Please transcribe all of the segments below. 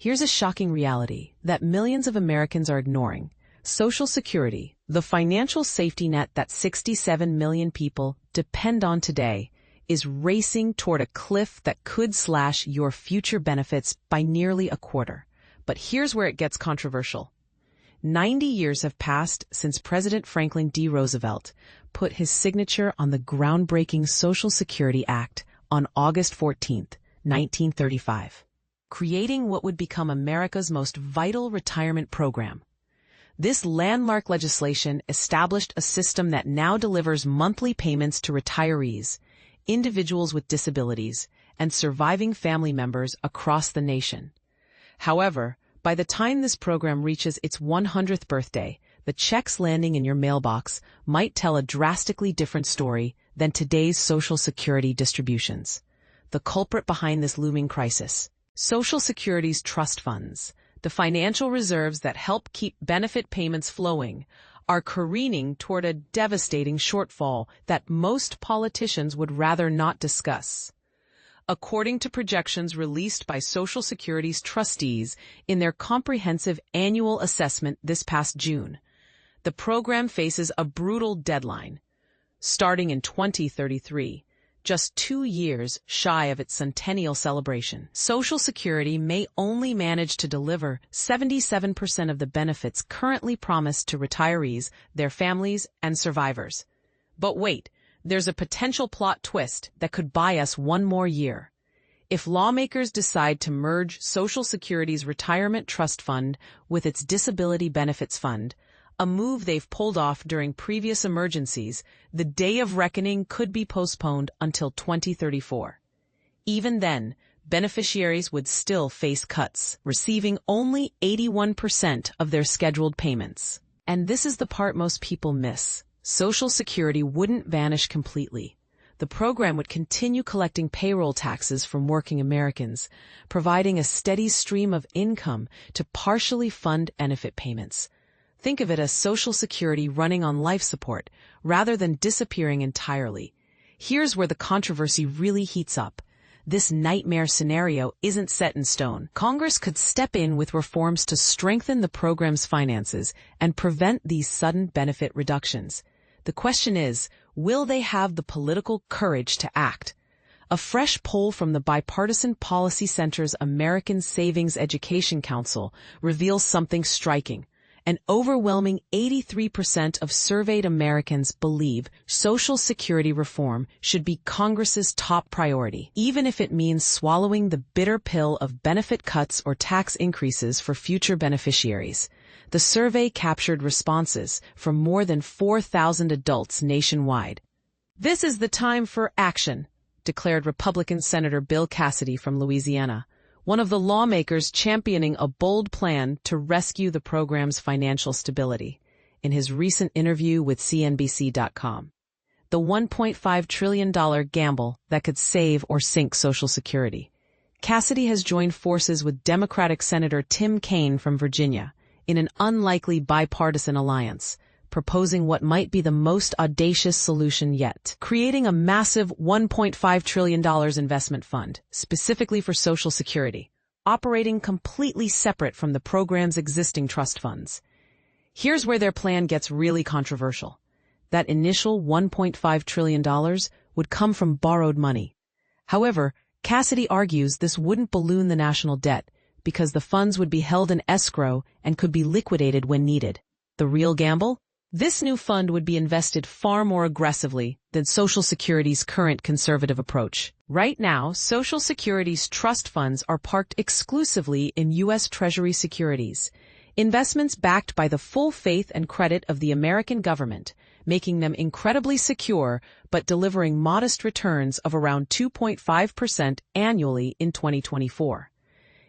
Here's a shocking reality that millions of Americans are ignoring. Social Security, the financial safety net that 67 million people depend on today, is racing toward a cliff that could slash your future benefits by nearly a quarter. But here's where it gets controversial. 90 years have passed since President Franklin D. Roosevelt put his signature on the groundbreaking Social Security Act on August 14, 1935, creating what would become America's most vital retirement program. This landmark legislation established a system that now delivers monthly payments to retirees, individuals with disabilities, and surviving family members across the nation. However, by the time this program reaches its 100th birthday, the checks landing in your mailbox might tell a drastically different story than today's Social Security distributions. The culprit behind this looming crisis: Social Security's trust funds, the financial reserves that help keep benefit payments flowing, are careening toward a devastating shortfall that most politicians would rather not discuss. According to projections released by Social Security's trustees in their comprehensive annual assessment this past June, the program faces a brutal deadline. Starting in 2033, just 2 years shy of its centennial celebration, Social Security may only manage to deliver 77% of the benefits currently promised to retirees, their families, and survivors. But wait, there's a potential plot twist that could buy us one more year. If lawmakers decide to merge Social Security's Retirement Trust Fund with its Disability Benefits Fund, a move they've pulled off during previous emergencies, the day of reckoning could be postponed until 2034. Even then, beneficiaries would still face cuts, receiving only 81% of their scheduled payments. And this is the part most people miss. Social Security wouldn't vanish completely. The program would continue collecting payroll taxes from working Americans, providing a steady stream of income to partially fund benefit payments. Think of it as Social Security running on life support, rather than disappearing entirely. Here's where the controversy really heats up. This nightmare scenario isn't set in stone. Congress could step in with reforms to strengthen the program's finances and prevent these sudden benefit reductions. The question is, will they have the political courage to act? A fresh poll from the Bipartisan Policy Center's American Savings Education Council reveals something striking. An overwhelming 83% of surveyed Americans believe Social Security reform should be Congress's top priority, even if it means swallowing the bitter pill of benefit cuts or tax increases for future beneficiaries. The survey captured responses from more than 4,000 adults nationwide. "This is the time for action," declared Republican Senator Bill Cassidy from Louisiana, one of the lawmakers championing a bold plan to rescue the program's financial stability, in his recent interview with CNBC.com. The $1.5 trillion gamble that could save or sink Social Security. Cassidy has joined forces with Democratic Senator Tim Kaine from Virginia in an unlikely bipartisan alliance, proposing what might be the most audacious solution yet: creating a massive $1.5 trillion investment fund, specifically for Social Security, operating completely separate from the program's existing trust funds. Here's where their plan gets really controversial. That initial $1.5 trillion would come from borrowed money. However, Cassidy argues this wouldn't balloon the national debt, because the funds would be held in escrow and could be liquidated when needed. The real gamble? This new fund would be invested far more aggressively than Social Security's current conservative approach. Right now, Social Security's trust funds are parked exclusively in U.S. Treasury securities, investments backed by the full faith and credit of the American government, making them incredibly secure but delivering modest returns of around 2.5% annually in 2024.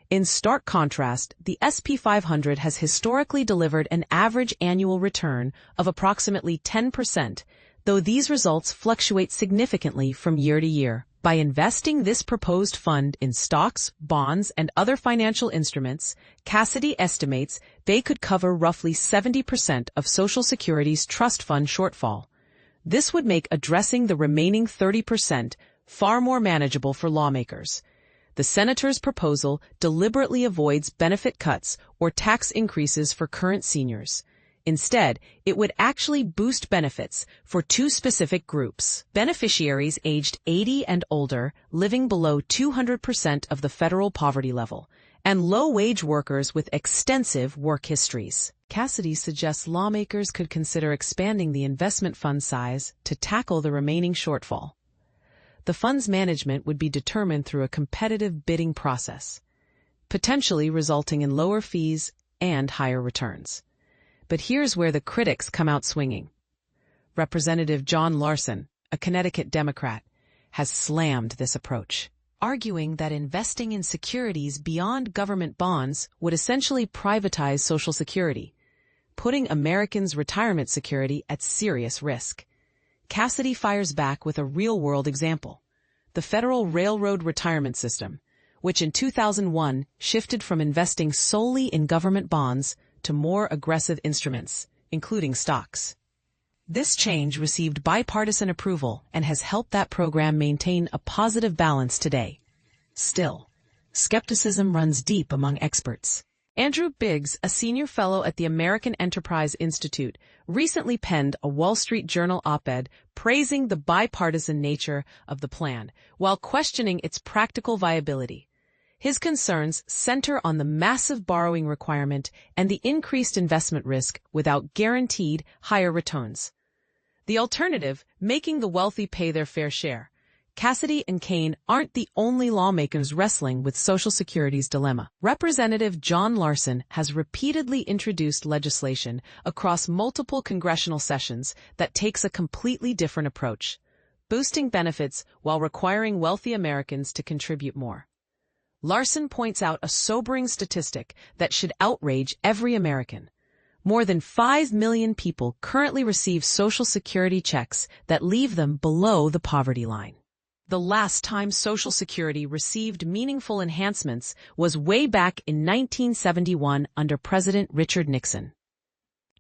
In stark contrast, the S&P 500 has historically delivered an average annual return of approximately 10%, though these results fluctuate significantly from year to year. By investing this proposed fund in stocks, bonds, and other financial instruments, Cassidy estimates they could cover roughly 70% of Social Security's trust fund shortfall. This would make addressing the remaining 30% far more manageable for lawmakers. the senator's proposal deliberately avoids benefit cuts or tax increases for current seniors. Instead, it would actually boost benefits for two specific groups: beneficiaries aged 80 and older living below 200% of the federal poverty level, and low-wage workers with extensive work histories. Cassidy suggests lawmakers could consider expanding the investment fund size to tackle the remaining shortfall. The fund's management would be determined through a competitive bidding process, potentially resulting in lower fees and higher returns. But here's where the critics come out swinging. Representative John Larson, a Connecticut Democrat, has slammed this approach, arguing that investing in securities beyond government bonds would essentially privatize Social Security, putting Americans' retirement security at serious risk. Cassidy fires back with a real-world example: the Federal Railroad Retirement System, which in 2001 shifted from investing solely in government bonds to more aggressive instruments, including stocks. This change received bipartisan approval and has helped that program maintain a positive balance today. Still, skepticism runs deep among experts. Andrew Biggs, a senior fellow at the American Enterprise Institute, recently penned a Wall Street Journal op-ed praising the bipartisan nature of the plan while questioning its practical viability. His concerns center on the massive borrowing requirement and the increased investment risk without guaranteed higher returns. The alternative, making the wealthy pay their fair share. Cassidy and Kane aren't the only lawmakers wrestling with Social Security's dilemma. Representative John Larson has repeatedly introduced legislation across multiple congressional sessions that takes a completely different approach, boosting benefits while requiring wealthy Americans to contribute more. Larson points out a sobering statistic that should outrage every American. More than 5 million people currently receive Social Security checks that leave them below the poverty line. The last time Social Security received meaningful enhancements was way back in 1971 under President Richard Nixon.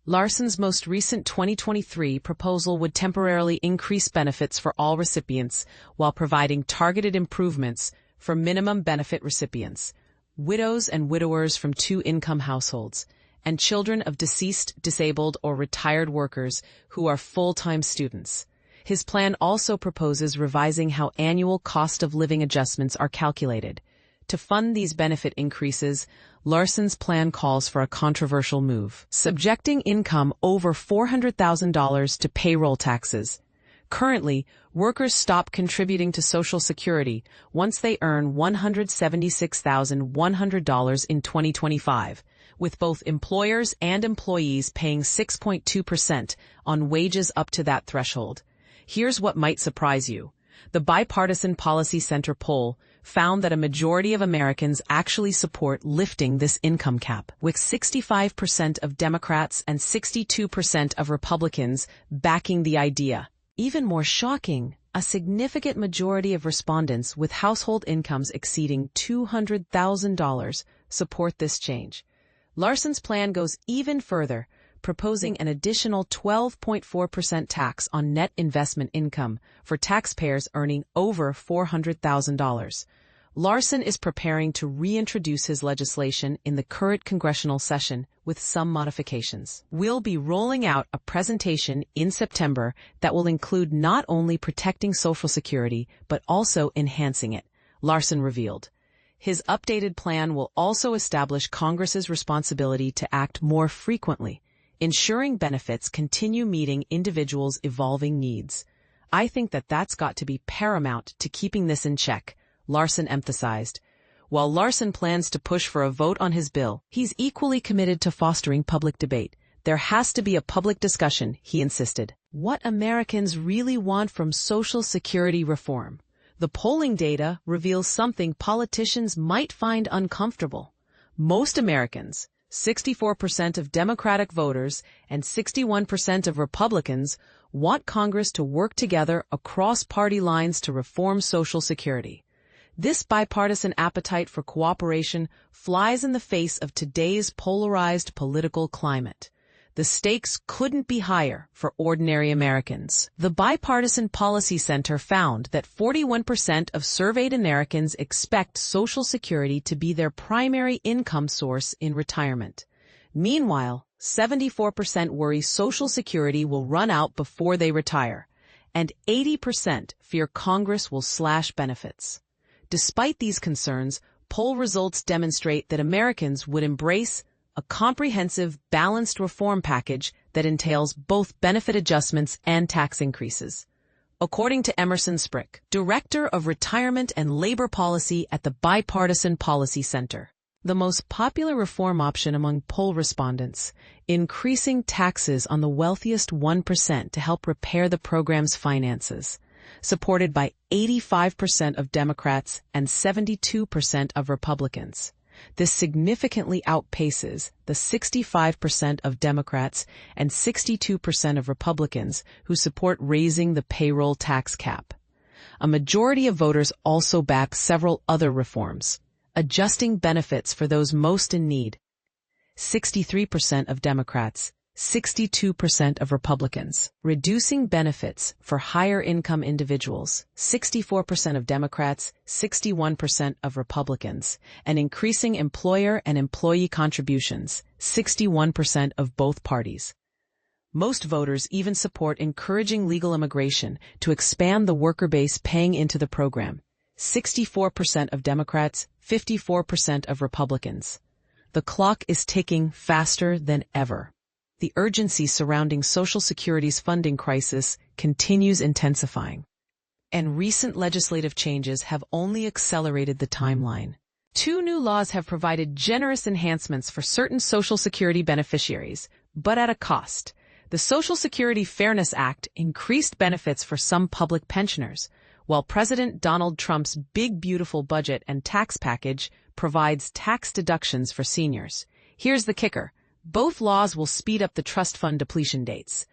Larson's most recent 2023 proposal would temporarily increase benefits for all recipients while providing targeted improvements for minimum benefit recipients, widows and widowers from two-income households, and children of deceased, disabled, or retired workers who are full-time students. His plan also proposes revising how annual cost of living adjustments are calculated. To fund these benefit increases, Larson's plan calls for a controversial move: subjecting income over $400,000 to payroll taxes. Currently, workers stop contributing to Social Security once they earn $176,100 in 2025, with both employers and employees paying 6.2% on wages up to that threshold. Here's what might surprise you. The Bipartisan Policy Center poll found that a majority of Americans actually support lifting this income cap, with 65% of Democrats and 62% of Republicans backing the idea. Even more shocking, a significant majority of respondents with household incomes exceeding $200,000 support this change. Larson's plan goes even further, proposing an additional 12.4% tax on net investment income for taxpayers earning over $400,000. Larson is preparing to reintroduce his legislation in the current congressional session with some modifications. We'll be rolling out a presentation in September that will include not only protecting Social Security, but also enhancing it, Larson revealed. His updated plan will also establish Congress's responsibility to act more frequently, ensuring benefits continue meeting individuals' evolving needs. I think that's got to be paramount to keeping this in check, Larson emphasized. While Larson plans to push for a vote on his bill, he's equally committed to fostering public debate. There has to be a public discussion, he insisted. What Americans really want from Social Security reform? The polling data reveals something politicians might find uncomfortable. Most Americans, 64% of Democratic voters and 61% of Republicans, want Congress to work together across party lines to reform Social Security. This bipartisan appetite for cooperation flies in the face of today's polarized political climate. The stakes couldn't be higher for ordinary Americans. The Bipartisan Policy Center found that 41% of surveyed Americans expect Social Security to be their primary income source in retirement. Meanwhile, 74% worry Social Security will run out before they retire, and 80% fear Congress will slash benefits. Despite these concerns, poll results demonstrate that Americans would embrace a comprehensive, balanced reform package that entails both benefit adjustments and tax increases. According to Emerson Sprick, Director of Retirement and Labor Policy at the Bipartisan Policy Center, the most popular reform option among poll respondents, increasing taxes on the wealthiest 1% to help repair the program's finances, supported by 85% of Democrats and 72% of Republicans. This significantly outpaces the 65% of Democrats and 62% of Republicans who support raising the payroll tax cap. A majority of voters also back several other reforms, adjusting benefits for those most in need. 63% of Democrats, 62% of Republicans, reducing benefits for higher-income individuals, 64% of Democrats, 61% of Republicans, and increasing employer and employee contributions, 61% of both parties. Most voters even support encouraging legal immigration to expand the worker base paying into the program, 64% of Democrats, 54% of Republicans. The clock is ticking faster than ever. The urgency surrounding Social Security's funding crisis continues intensifying, and recent legislative changes have only accelerated the timeline. 2 new laws have provided generous enhancements for certain Social Security beneficiaries, but at a cost. The Social Security Fairness Act increased benefits for some public pensioners, while President Donald Trump's big beautiful budget and tax package provides tax deductions for seniors. Here's the kicker. Both laws will speed up the trust fund depletion dates.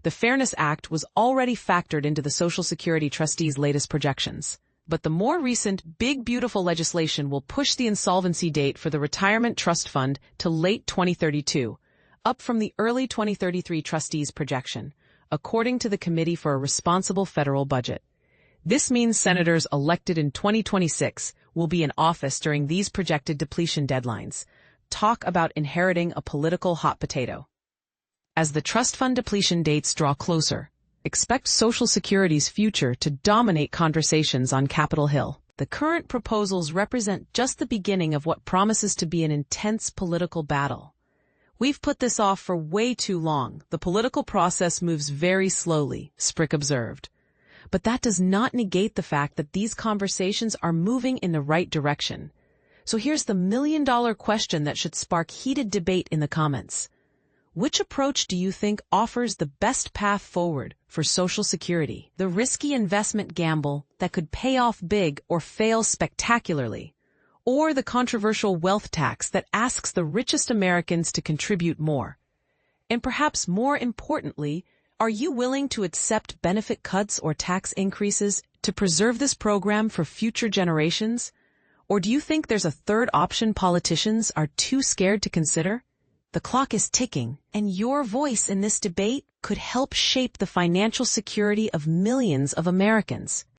The Fairness Act was already factored into the Social Security trustees' latest projections, but the more recent Big Beautiful legislation will push the insolvency date for the Retirement Trust Fund to late 2032, up from the early 2033 trustees' projection, according to the Committee for a Responsible Federal Budget. This means senators elected in 2026 will be in office during these projected depletion deadlines. Talk about inheriting a political hot potato. As the trust fund depletion dates draw closer, expect Social Security's future to dominate conversations on Capitol Hill. The current proposals represent just the beginning of what promises to be an intense political battle. We've put this off for way too long. The political process moves very slowly, Sprick observed. But that does not negate the fact that these conversations are moving in the right direction. So here's the million-dollar question that should spark heated debate in the comments. Which approach do you think offers the best path forward for Social Security? The risky investment gamble that could pay off big or fail spectacularly? Or the controversial wealth tax that asks the richest Americans to contribute more? And perhaps more importantly, are you willing to accept benefit cuts or tax increases to preserve this program for future generations? Or do you think there's a third option politicians are too scared to consider? The clock is ticking, and your voice in this debate could help shape the financial security of millions of Americans.